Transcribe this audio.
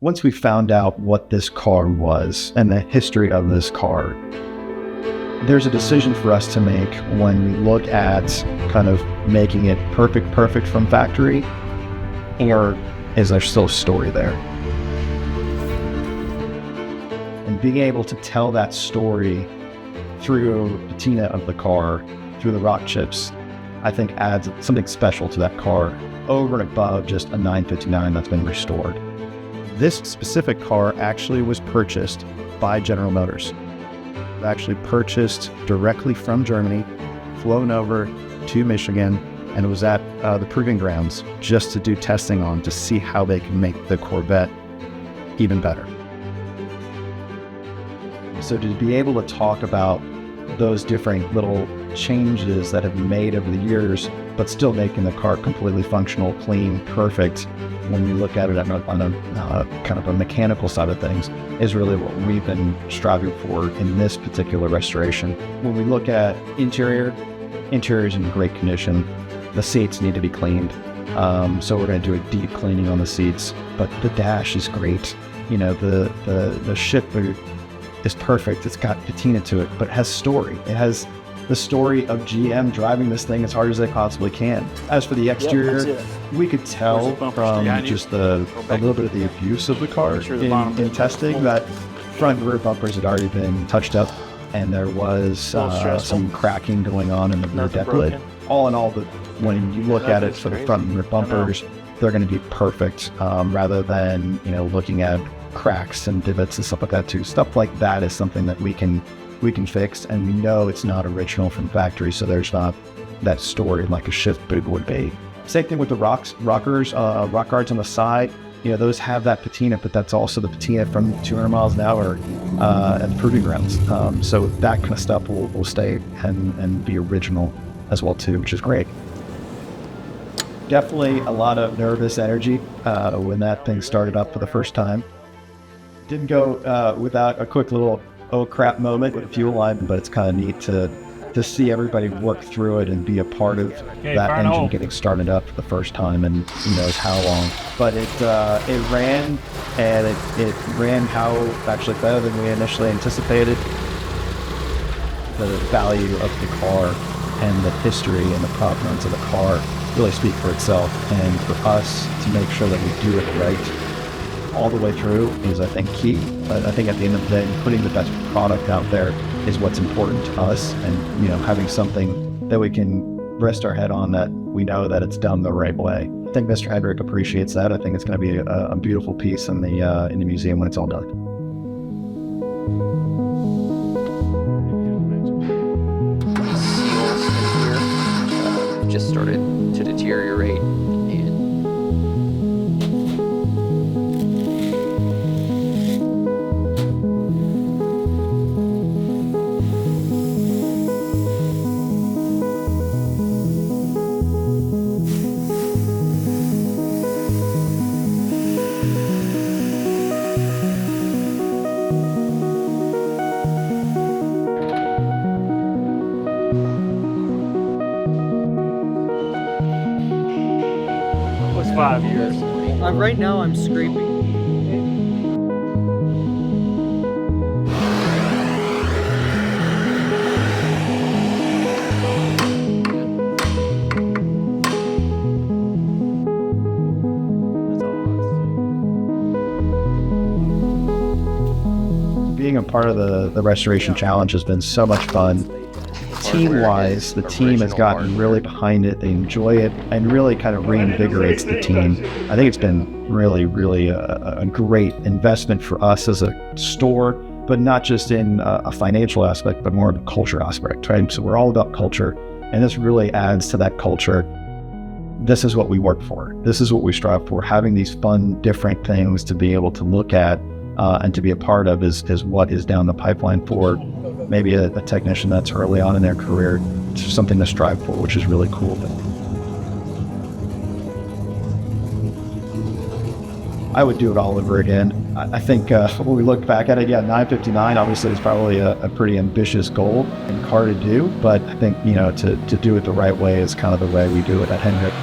Once we found out what this car was and the history of this car, there's a decision for us to make when we look at kind of making it perfect from factory, or is there still a story there? And being able to tell that story through the patina of the car, through the rock chips, I think adds something special to that car over and above just a 959 that's been restored. This specific car actually was purchased by General Motors. Actually purchased directly from Germany, flown over to Michigan, and it was at the proving grounds just to do testing on to see how they can make the Corvette even better. So to be able to talk about those different little changes that have been made over the years, but still making the car completely functional, clean, perfect, when we look at it on a kind of a mechanical side of things, is really what we've been striving for in this particular restoration. When we look at interior is in great condition. The seats need to be cleaned. So we're going to do a deep cleaning on the seats, but the dash is great. You know, the ship boot is perfect. It's got patina to it, but it has story. It has the story of GM driving this thing as hard as they possibly can. As for the exterior, we could tell from just a little bit of the abuse of the car in testing that front and rear bumpers had already been touched up, and there was some cracking going on in the rear deck lid. All in all, when you look at it for the front and rear bumpers, they're going to be perfect, rather than looking at cracks and divots and stuff like that too. Stuff like that is something that we can fix, and we know it's not original from factory, so there's not that story like a shift boot would be. Same thing with the rock guards on the side. Those have that patina, but that's also the patina from 200 miles an hour at the proving grounds. So that kind of stuff will stay and be original as well too, which is great. Definitely a lot of nervous energy when that thing started up for the first time. Didn't go without a quick little oh crap moment with the fuel line, but it's kind of neat to see everybody work through it and be a part of that engine getting started up for the first time, and who knows how long. But it ran, and it ran how actually better than we initially anticipated. The value of the car and the history and the provenance of the car really speak for itself, and for us to make sure that we do it right all the way through is, I think, key. But I think at the end of the day, putting the best product out there is what's important to us, and having something that we can rest our head on, that we know that it's done the right way. I think Mr. Hendrick appreciates that. I think it's going to be a beautiful piece in the museum when it's all done. Seals in here just started to deteriorate. It was 5 years. Right now I'm scraping. Being a part of the Restoration Challenge has been so much fun. Team-wise, the team has gotten really behind it. They enjoy it, and really kind of reinvigorates the team. I think it's been really a great investment for us as a store, but not just in a financial aspect, but more of a culture aspect, right? So we're all about culture, and this really adds to that culture. This is what we work for. This is what we strive for. Having these fun, different things to be able to look at and to be a part of is what is down the pipeline for maybe a technician that's early on in their career. It's just something to strive for, which is really cool. I would do it all over again. I think when we look back at it, 959 obviously is probably a pretty ambitious goal and car to do, but I think to do it the right way is kind of the way we do it at Hendrick.